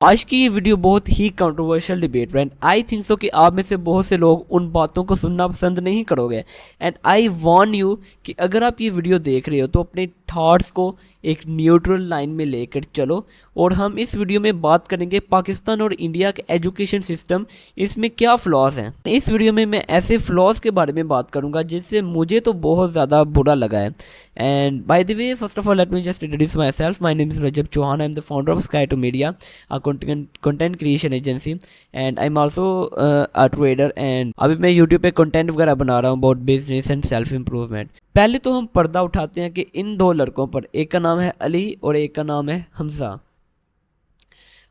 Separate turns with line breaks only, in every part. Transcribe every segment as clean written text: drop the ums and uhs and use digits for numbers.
आज की ये वीडियो बहुत ही controversial debate and I think so कि आप में से बहुत से लोग उन बातों को सुनना पसंद नहीं करोगे। एंड आई वार्न यू कि अगर आप ये वीडियो देख रहे हो तो अपने थॉट्स को एक न्यूट्रल लाइन में लेकर चलो। और हम इस वीडियो में बात करेंगे पाकिस्तान और इंडिया के एजुकेशन सिस्टम, इसमें क्या फ्लॉज हैं। इस वीडियो में मैं ऐसे फ्लॉज के बारे में बात करूंगा जिससे मुझे तो बहुत ज़्यादा बुरा लगा है। And by the way, first of all let me just introduce myself. My name is Rajab Chauhan. I am the founder of sky two media, content creation agency, and I'm also a trader। and अभी मैं YouTube पे content वगैरह बना रहा हूँ about business and self improvement। पहले तो हम पर्दा उठाते हैं कि इन दो लड़कों पर, एक का नाम है अली और एक का नाम है हमजा।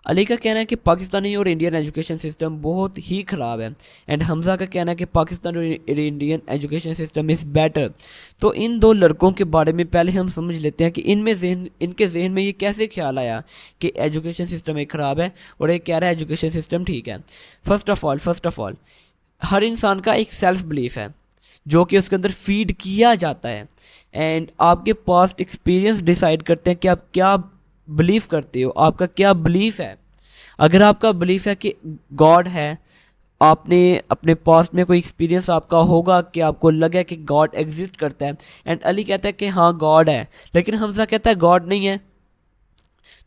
अली का कहना है कि पाकिस्तानी और इंडियन एजुकेशन सिस्टम बहुत ही ख़राब है एंड हमज़ा का कहना है कि पाकिस्तान और Indian education system is better. तो इन दो लड़कों के बारे में पहले हम समझ लेते हैं कि इनके जहन में ये कैसे ख्याल आया कि एजुकेशन सिस्टम एक ख़राब है और एक कह रहा है एजुकेशन सिस्टम ठीक है। फर्स्ट ऑफ ऑल हर इंसान का एक सेल्फ बिलीफ है जो कि उसके अंदर फीड किया जाता है एंड आपके पास्ट एक्सपीरियंस डिसाइड करते हैं कि आप क्या बिलीव करते हो, आपका क्या बिलीफ है। अगर आपका बिलीफ है कि गॉड है, आपने अपने पास्ट में कोई एक्सपीरियंस आपका होगा कि आपको लगे कि गॉड एग्जिस्ट करता है। एंड अली कहता है कि हाँ गॉड है, लेकिन हमज़ा कहता है गॉड नहीं है।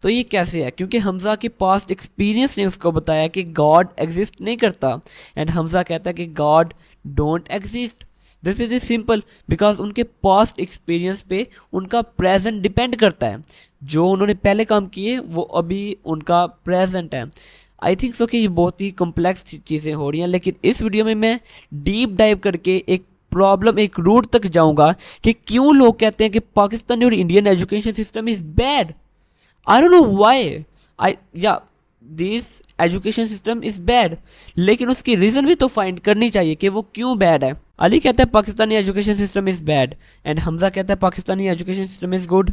तो ये कैसे है? क्योंकि हमज़ा के पास्ट एक्सपीरियंस ने उसको बताया कि गॉड एग्जिस्ट नहीं करता एंड हमज़ा कहता है कि God don't exist. This is is simple because उनके पास्ट एक्सपीरियंस पे उनका प्रेजेंट डिपेंड करता है। जो उन्होंने पहले काम किए वो अभी उनका प्रेजेंट है। आई थिंक सो कि ये बहुत ही कॉम्प्लेक्स चीज़ें हो रही हैं, लेकिन इस वीडियो में मैं डीप डाइव करके एक प्रॉब्लम, एक रूट तक जाऊंगा कि क्यों लोग कहते हैं कि पाकिस्तानी और Indian education system is bad. I don't know why this education system is bad, लेकिन उसकी रीज़न भी तो फाइंड करनी चाहिए कि वो क्यों बैड है। अली कहता है Pakistani education system is bad and Hamza कहता है Pakistani education system is good.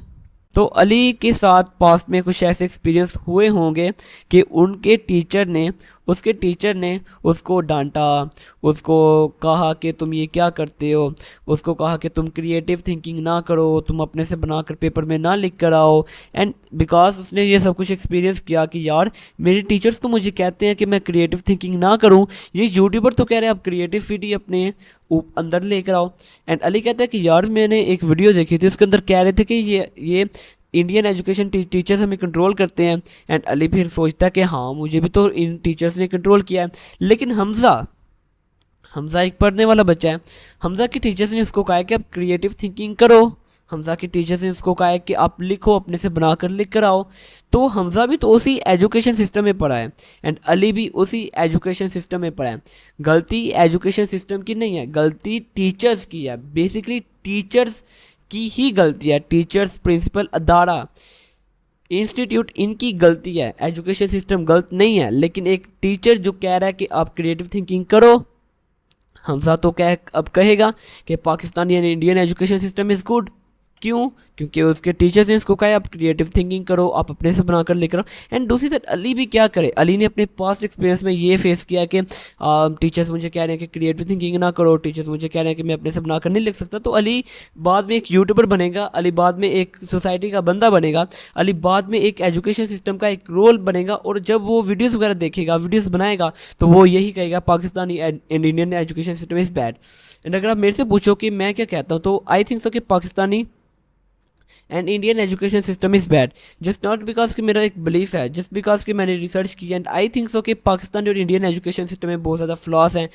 तो अली के साथ पास्ट में कुछ ऐसे एक्सपीरियंस हुए होंगे कि उनके टीचर ने उसको डांटा, उसको कहा कि तुम ये क्या करते हो, उसको कहा कि तुम क्रिएटिव थिंकिंग ना करो, तुम अपने से बनाकर पेपर में ना लिख कर आओ। एंड बिकॉज उसने ये सब कुछ एक्सपीरियंस किया कि यार मेरे टीचर्स तो मुझे कहते हैं कि मैं क्रिएटिव थिंकिंग ना करूँ, ये यूट्यूबर तो कह रहे हैं आप क्रिएटिविटी अपने अंदर लेकर आओ। एंड अली कहता है कि यार मैंने एक वीडियो देखी थी, उसके अंदर कह रहे थे कि ये इंडियन एजुकेशन टीचर्स हमें कंट्रोल करते हैं। एंड अली फिर सोचता है कि हाँ मुझे भी तो इन टीचर्स ने कंट्रोल किया है। लेकिन हमज़ा एक पढ़ने वाला बच्चा है। हमज़ा के टीचर्स ने उसको कहा है कि आप क्रिएटिव थिंकिंग करो, हमज़ा के टीचर्स ने उसको कहा है कि आप लिखो, अपने से बनाकर लिख कर आओ। तो हमज़ा भी तो उसी एजुकेशन सिस्टम में पढ़ा है एंड अली भी उसी एजुकेशन सिस्टम में पढ़ा है। गलती एजुकेशन सिस्टम की नहीं है, गलती टीचर्स की है। बेसिकली टीचर्स की ही गलती है। टीचर्स, प्रिंसिपल, अदारा, इंस्टीट्यूट, इनकी गलती है। एजुकेशन सिस्टम गलत नहीं है, लेकिन एक टीचर जो कह रहा है कि आप क्रिएटिव थिंकिंग करो, हमज़ा तो अब कहेगा कि Pakistani and Indian education system is good. क्यों? क्योंकि उसके टीचर्स ने इसको कहा आप क्रिएटिव थिंकिंग करो, आप अपने से बनाकर लेकर आओ। एंड दूसरी तरफ अली भी क्या करे, अली ने अपने पास्ट एक्सपीरियंस में ये फेस किया कि टीचर्स मुझे कह रहे हैं कि क्रिएटिव थिंकिंग ना करो, टीचर्स मुझे कह रहे हैं कि मैं अपने से बनाकर नहीं लिख सकता। तो अली बाद में एक यूट्यूबर बनेगा, अली बाद में एक सोसाइटी का बंदा बनेगा, अली बाद में एक एजुकेशन सिस्टम का एक रोल बनेगा। और जब वो वीडियोज़ वगैरह देखेगा, वीडियोज़ बनाएगा, तो वो यही कहेगा Pakistani and Indian education system is bad. And अगर आप मेरे से पूछो कि मैं क्या कहता हूँ, तो आई थिंक सो कि Pakistani and Indian education system is bad just not because कि मेरा एक बिलीफ है, जस्ट बिकॉज कि मैंने रिसर्च की। एंड आई थिंक सो कि पाकिस्तान और इंडियन एजुकेशन सिस्टम में बहुत ज़्यादा फ्लॉस हैं।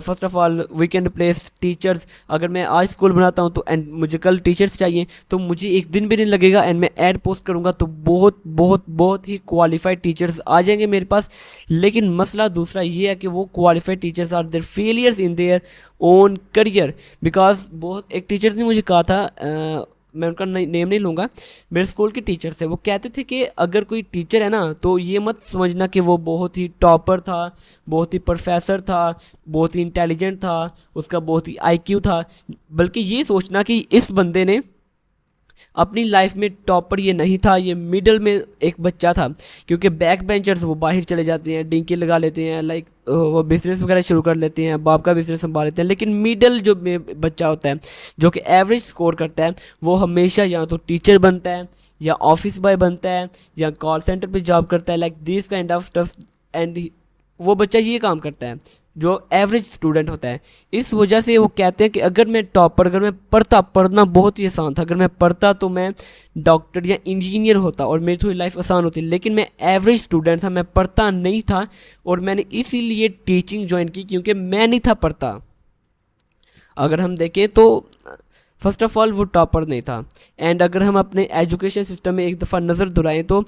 First of all we can replace teachers. अगर मैं आज स्कूल बनाता हूँ तो एंड मुझे कल टीचर्स चाहिए, तो मुझे एक दिन भी नहीं लगेगा एंड मैं ऐड पोस्ट करूँगा तो बहुत बहुत बहुत ही क्वालिफाइड टीचर्स आ जाएंगे मेरे पास। लेकिन मसला दूसरा ये है कि वो qualified teachers are their failures in their own career. Because बहुत एक टीचर ने मुझे कहा था, मैं उनका नेम नहीं लूँगा, मेरे स्कूल के टीचर थे, वो कहते थे कि अगर कोई टीचर है ना तो ये मत समझना कि वो बहुत ही टॉपर था, बहुत ही प्रोफेसर था, बहुत ही इंटेलिजेंट था, उसका बहुत ही आईक्यू था, बल्कि ये सोचना कि इस बंदे ने अपनी लाइफ में टॉपर ये नहीं था, ये मिडल में एक बच्चा था, क्योंकि बैक बेंचर्स वो बाहर चले जाते हैं, डिंकी लगा लेते हैं, लाइक वो बिज़नेस वगैरह शुरू कर लेते हैं, बाप का बिज़नेस संभाल लेते हैं। लेकिन मिडल जो बच्चा होता है जो कि एवरेज स्कोर करता है, वो हमेशा या तो टीचर बनता है या ऑफिस बॉय बनता है या कॉल सेंटर पे जॉब करता है, like this kind of stuff. And वो बच्चा ये काम करता है जो एवरेज स्टूडेंट होता है। इस वजह से वो कहते हैं कि अगर मैं पढ़ना बहुत ही आसान था, अगर मैं पढ़ता तो मैं डॉक्टर या इंजीनियर होता और मेरी थोड़ी लाइफ आसान होती। लेकिन मैं एवरेज स्टूडेंट था, मैं पढ़ता नहीं था और मैंने इसीलिए टीचिंग ज्वाइन की, क्योंकि मैं नहीं था पढ़ता। अगर हम देखें तो फर्स्ट ऑफ ऑल वो टॉपर नहीं था। एंड अगर हम अपने एजुकेशन सिस्टम में एक दफ़ा नज़र दुराएं तो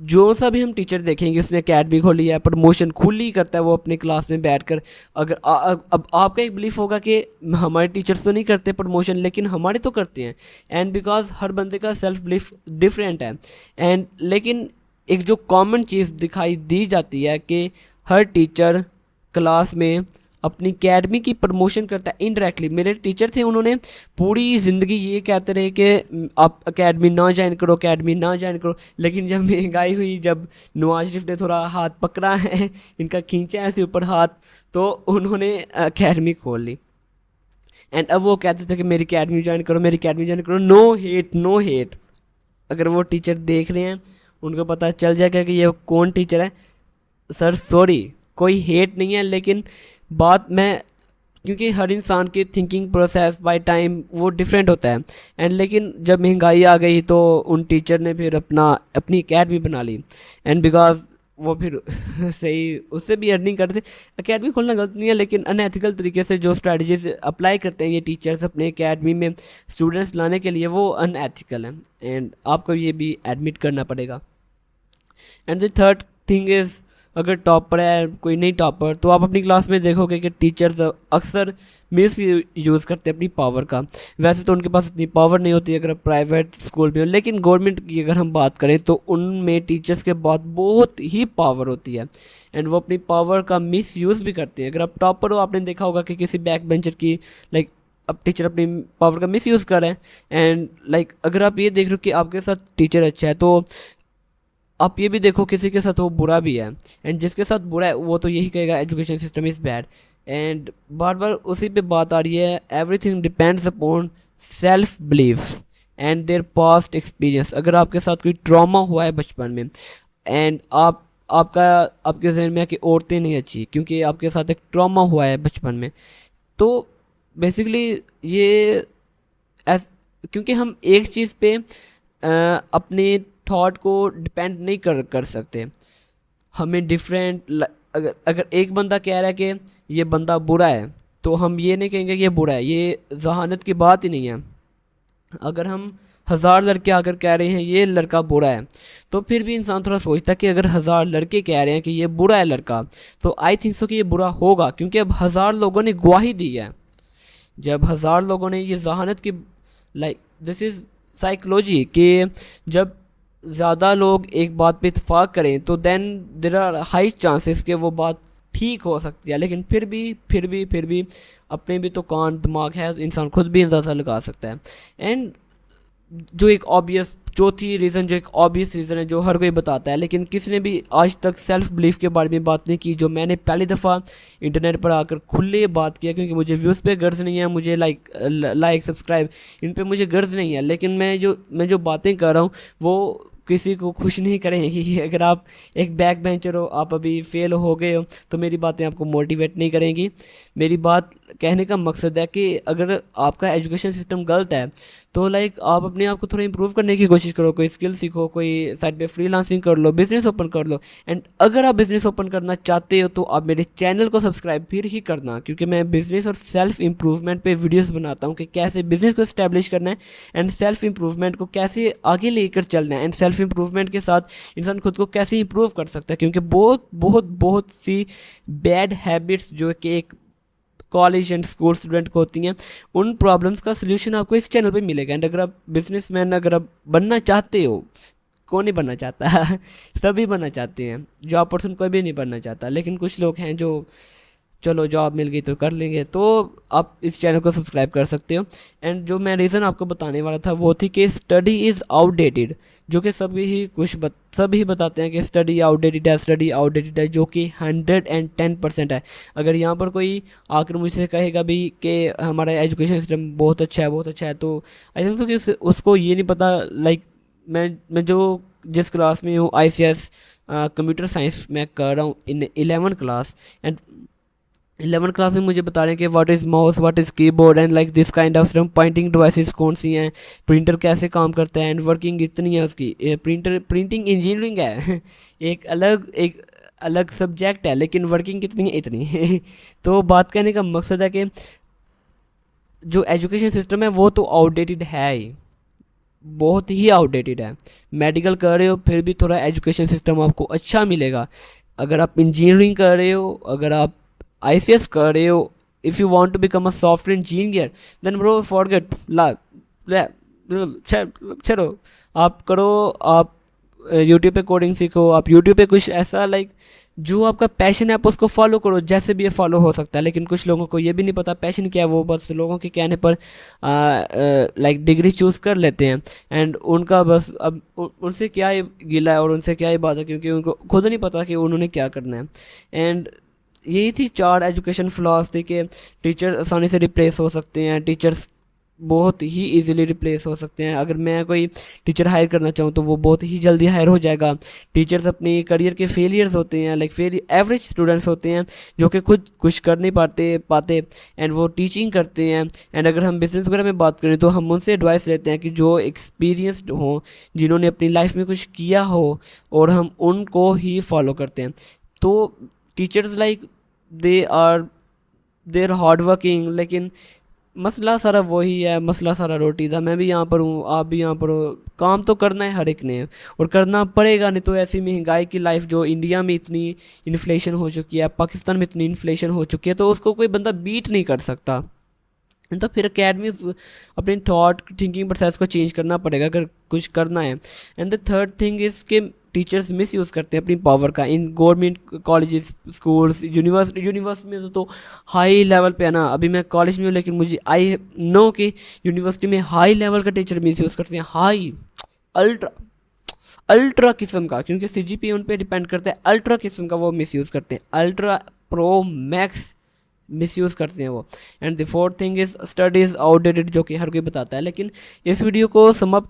जो सा भी हम टीचर देखेंगे, उसने अकेडमी खोली है, प्रमोशन खुद ही करता है वो अपनी क्लास में बैठकर। अगर अब आपका एक बिलीफ होगा कि हमारे टीचर्स तो नहीं करते प्रमोशन, लेकिन हमारे तो करते हैं। एंड बिकॉज हर बंदे का सेल्फ बिलीफ डिफरेंट है। एंड लेकिन एक जो कॉमन चीज़ दिखाई दी जाती है कि हर टीचर क्लास में अपनी अकेडमी की प्रमोशन करता है इनडायरेक्टली। मेरे टीचर थे, उन्होंने पूरी ज़िंदगी ये कहते रहे कि आप अकेडमी ना ज्वाइन करो, अकेडमी ना ज्वाइन करो। लेकिन जब महंगाई हुई, जब नवाज शरीफ ने थोड़ा हाथ पकड़ा है, इनका खींचा ऐसे ऊपर हाथ, तो उन्होंने अकेडमी खोल ली। एंड अब वो कहते थे कि मेरी अकेडमी ज्वाइन करो, मेरी अकेडमी ज्वाइन करो। No hate, no hate. अगर वो टीचर देख रहे हैं, उनको पता चल जाएगा कि ये कौन टीचर है। सर सॉरी, कोई हेट नहीं है, लेकिन बात मैं, क्योंकि हर इंसान की थिंकिंग प्रोसेस बाय टाइम वो डिफरेंट होता है। एंड लेकिन जब महंगाई आ गई तो उन टीचर ने फिर अपनी अकेडमी बना ली। एंड बिकॉज वो फिर सही उससे भी अर्निंग करते। अकेडमी खोलना गलत नहीं है, लेकिन अनएथिकल तरीके से जो स्ट्रेटजीज अप्लाई करते हैं ये टीचर्स अपने अकेडमी में स्टूडेंट्स लाने के लिए, वो अनएथिकल है। एंड आपको ये भी एडमिट करना पड़ेगा। And the third thing is, अगर टॉपर है कोई नहीं टॉपर, तो आप अपनी क्लास में देखोगे कि टीचर्स अक्सर मिस यूज़ करते हैं अपनी पावर का। वैसे तो उनके पास इतनी पावर नहीं होती अगर प्राइवेट स्कूल में हो, लेकिन गवर्नमेंट की अगर हम बात करें तो उनमें टीचर्स के बहुत ही पावर होती है। एंड वो अपनी पावर का मिस यूज़ भी करते हैं। अगर आप टॉपर हो, आपने देखा होगा कि किसी बैक बेंचर की लाइक अब टीचर अपनी पावर का मिस यूज़ कर रहे हैं। एंड लाइक अगर आप ये देख रहे हो कि आपके साथ टीचर अच्छा है, तो आप ये भी देखो किसी के साथ वो बुरा भी है। एंड जिसके साथ बुरा है वो तो यही कहेगा education system is bad. And बार बार उसी पे बात आ रही है, everything depends upon self belief and their past experience. अगर आपके साथ कोई ट्रॉमा हुआ है बचपन में, एंड आपके जहन में है कि औरतें नहीं अच्छी क्योंकि आपके साथ एक ट्रॉमा हुआ है बचपन में, तो बेसिकली ये क्योंकि हम एक चीज़ पे अपने थॉट को डिपेंड नहीं कर सकते। हमें डिफरेंट, अगर एक बंदा कह रहा है कि ये बंदा बुरा है, तो हम ये नहीं कहेंगे कि ये बुरा है। ये जहानत की बात ही नहीं है। अगर हम 1000 लड़के आकर कह रहे हैं ये लड़का बुरा है, तो फिर भी इंसान थोड़ा सोचता है कि अगर 1000 लड़के कह रहे हैं कि ये बुरा है लड़का, तो आई थिंक सो कि ये बुरा होगा, क्योंकि अब 1000 लोगों ने गवाही दी है। जब 1000 लोगों ने ये जहानत की, लाइक दिस इज़ साइकोलॉजी, कि जब ज़्यादा लोग एक बात पे इत्तेफाक करें तो then there are high chances कि वो बात ठीक हो सकती है। लेकिन फिर भी अपने भी तो कान दिमाग है, इंसान खुद भी अंदाज़ा लगा सकता है। एंड जो एक ऑब्वियस चौथी रीज़न, जो एक ऑब्वियस रीज़न है जो हर कोई बताता है, लेकिन किसी ने भी आज तक सेल्फ बिलीफ के बारे में बात नहीं की, जो मैंने पहली दफ़ा इंटरनेट पर आकर खुले बात किया। क्योंकि मुझे व्यूज़ पे गर्ज नहीं है, मुझे लाइक सब्सक्राइब इन पे मुझे गर्ज नहीं है, लेकिन मैं जो बातें कर रहा हूँ वो किसी को खुश नहीं करेंगी। अगर आप एक बैक बेंचर हो, आप अभी फेल हो गए हो, तो मेरी बातें आपको मोटिवेट नहीं करेंगी। मेरी बात कहने का मकसद है कि अगर आपका एजुकेशन सिस्टम गलत है, तो लाइक आप अपने आप को थोड़ा इंप्रूव करने की कोशिश करो, कोई स्किल सीखो, कोई साइड पे फ्रीलांसिंग कर लो, बिज़नेस ओपन कर लो। एंड अगर आप बिज़नेस ओपन करना चाहते हो तो आप मेरे चैनल को सब्सक्राइब फिर ही करना, क्योंकि मैं बिज़नेस और सेल्फ इम्प्रूवमेंट पे वीडियोस बनाता हूँ कि कैसे बिज़नेस को इस्टेब्लिश करना है एंड सेल्फ इम्प्रूवमेंट को कैसे आगे लेकर चलना है, एंड सेल्फ इम्प्रूवमेंट के साथ इंसान खुद को कैसे इम्प्रूव कर सकता है। क्योंकि बहुत सी बैड हैबिट्स जो कि एक कॉलेज एंड स्कूल स्टूडेंट को होती हैं, उन प्रॉब्लम्स का सलूशन आपको इस चैनल पे मिलेगा। एंड अगर आप बिजनेसमैन अगर आप बनना चाहते हो, कौन नहीं बनना चाहता सभी बनना चाहते हैं, जॉब पर्सन कोई भी नहीं बनना चाहता, लेकिन कुछ लोग हैं जो चलो जॉब मिल गई तो कर लेंगे, तो आप इस चैनल को सब्सक्राइब कर सकते हो। एंड जो मैं रीज़न आपको बताने वाला था वो थी कि स्टडी इज़ आउटडेटेड, जो कि सभी बताते हैं कि स्टडी आउटडेटेड है, जो कि 110% है। अगर यहाँ पर कोई आकर मुझसे कहेगा भी कि हमारा एजुकेशन सिस्टम बहुत अच्छा है, बहुत अच्छा है, तो आई थिंक सो कि उसको ये नहीं पता। लाइक मैं जो जिस क्लास में हूँ, ICS कंप्यूटर साइंस में कर रहा हूँ इन 11 क्लास। एंड 11 क्लास में मुझे बता रहे हैं कि what is mouse, what is keyboard and like this kind of stuff, pointing devices कौन सी हैं, प्रिंटर कैसे काम करता है, एंड वर्किंग इतनी है उसकी। प्रिंटिंग इंजीनियरिंग है एक अलग सब्जेक्ट है, लेकिन वर्किंग कितनी है, इतनी तो बात कहने का मकसद है कि जो एजुकेशन सिस्टम है वो तो आउटडेटेड है ही, बहुत ही आउटडेटेड है। मेडिकल कर रहे हो फिर भी थोड़ा एजुकेशन सिस्टम आपको अच्छा मिलेगा। अगर आप इंजीनियरिंग कर रहे हो, अगर आप ICS कर रहे हो, if you want to become a software engineer, then bro forget चलो आप करो, आप यूट्यूब पे कोडिंग सीखो, आप यूट्यूब पे कुछ ऐसा लाइक जो आपका पैशन है आप उसको फॉलो करो, जैसे भी ये फॉलो हो सकता है। लेकिन कुछ लोगों को ये भी नहीं पता पैशन क्या है, वो बस लोगों के कहने पर लाइक डिग्री चूज़ कर लेते हैं। एंड उनका बस अब उनसे क्या ही गिला है और उनसे क्या ही बात है, क्योंकि उनको खुद नहीं पता कि उन्होंने क्या करना है। एंड यही थी 4 एजुकेशन फ्लॉस थी कि टीचर आसानी से रिप्लेस हो सकते हैं, टीचर्स बहुत ही इजीली रिप्लेस हो सकते हैं। अगर मैं कोई टीचर हायर करना चाहूँ तो वो बहुत ही जल्दी हायर हो जाएगा। टीचर्स अपनी करियर के फेलियर्स होते हैं, लाइक एवरेज स्टूडेंट्स होते हैं जो कि खुद कुछ कर नहीं पाते एंड वो टीचिंग करते हैं। एंड अगर हम बिज़नेस वगैरह में बात करें तो हम उनसे एडवाइस लेते हैं कि जो एक्सपीरियंसड हो, जिन्होंने अपनी लाइफ में कुछ किया हो, और हम उनको ही फॉलो करते हैं। तो teachers like there hard working, लेकिन मसला सारा वही है, मसला सारा रोटी था। मैं भी यहाँ पर हूँ, आप भी यहाँ पर हो, काम तो करना है हर एक ने और करना पड़ेगा, नहीं तो ऐसी महंगाई की लाइफ जो इंडिया में इतनी इन्फ्लेशन हो चुकी है, पाकिस्तान में इतनी इन्फ्लेशन हो चुकी है, तो उसको कोई बंदा बीट नहीं कर सकता। तो फिर अकेडमी अपनी थॉट थिंकिंग प्रोसेस को चेंज करना पड़ेगा अगर कुछ करना है। And the third thing is कि टीचर्स मिस यूज़ करते हैं अपनी पावर का in government colleges, schools, university में तो हाई लेवल पे है ना। अभी मैं कॉलेज में हूँ, लेकिन मुझे आई नो कि यूनिवर्सिटी में हाई लेवल का टीचर मिस यूज़ करते हैं, हाई अल्ट्रा अल्ट्रा किस्म का, क्योंकि CGPA उन पर डिपेंड करता है। अल्ट्रा किस्म का वो मिस यूज़ करते हैं, अल्ट्रा प्रो मैक्स मिसयूज़ करते हैं वो। And the fourth thing is study is outdated, जो कि हर कोई बताता है। लेकिन इस वीडियो को सम अप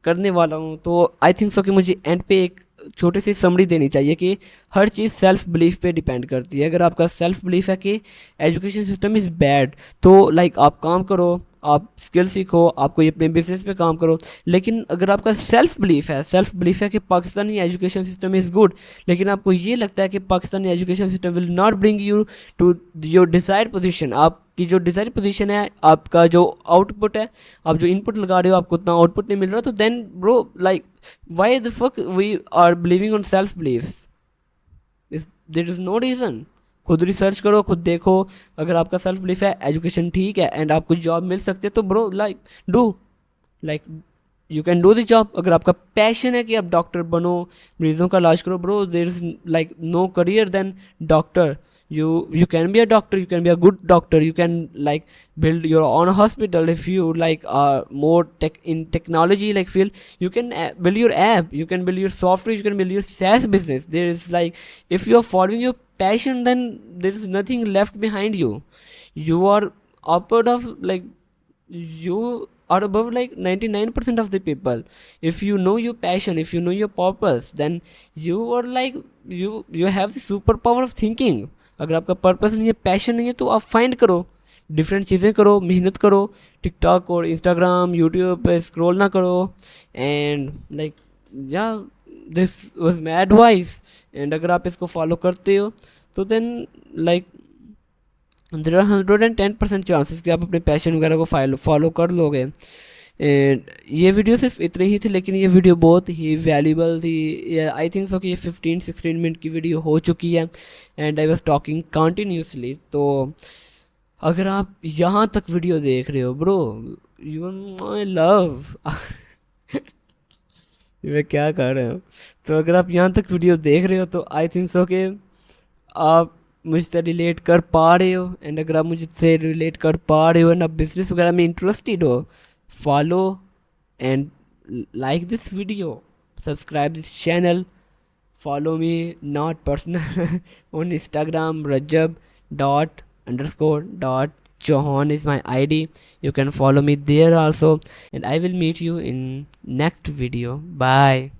करने वाला हूँ, तो आई थिंक सो कि मुझे एंड पे एक छोटी सी समरी देनी चाहिए कि हर चीज़ सेल्फ बिलीफ पे डिपेंड करती है। अगर आपका सेल्फ बिलीफ है कि एजुकेशन सिस्टम इज़ बैड, तो लाइक आप काम करो, आप स्किल सीखो, आप कोई अपने बिजनेस पे काम करो। लेकिन अगर आपका सेल्फ बिलीफ है कि Pakistani education system is good, लेकिन आपको ये लगता है कि Pakistani education system will not bring you to your desired position, आपकी जो डिज़ायर्ड पोजीशन है, आपका जो आउटपुट है, आप जो इनपुट लगा रहे हो आपको उतना आउटपुट नहीं मिल रहा, तो then bro like why the fuck we are believing on self beliefs, there is no reason. खुद रिसर्च करो, खुद देखो। अगर आपका सेल्फ बिलीफ है, एजुकेशन ठीक है एंड आपको जॉब मिल सकती है, तो bro like you can do the job. अगर आपका पैशन है कि आप डॉक्टर बनो, मरीजों का इलाज करो, bro there is like no career than doctor. You can be a doctor, you can be a good doctor, you can like build your own hospital. If you like are more in technology like field, you can build your app, you can build your software, you can build your SaaS business. There is like, if you are following your passion, then there is nothing left behind you. You are upward of like, you are above like 99% of the people. If you know your passion, if you know your purpose, then you are like, you have the superpower of thinking. अगर आपका purpose नहीं है, passion नहीं है, तो आप find करो, different चीज़ें करो, मेहनत करो। टिकटॉक और इंस्टाग्राम, यूट्यूब पे स्क्रॉल ना करो। एंड लाइक या this was my advice. And अगर आप इसको फॉलो करते हो तो then like there are 110% chances कि आप अपने पैशन वगैरह को फॉलो कर लोगे। एंड ये वीडियो सिर्फ इतनी ही थी, लेकिन ये वीडियो बहुत ही वैल्यूबल थी। आई थिंक सो कि ये 15-16 मिनट की वीडियो हो चुकी है and I was talking continuously. तो अगर आप यहाँ तक वीडियो देख रहे हो bro, you are my love मैं क्या कर रहा हूँ। तो अगर आप यहाँ तक वीडियो देख रहे हो तो आई थिंक सो कि आप मुझसे रिलेट कर पा रहे हो, एंड अगर आप मुझसे रिलेट कर पा रहे हो ना बिजनेस वगैरह में इंटरेस्टेड हो, follow and like this video, subscribe this channel, follow me not personal on Instagram, rajab dot underscore dot Chauhan is my ID. You can follow me there also, and I will meet you in next video. Bye.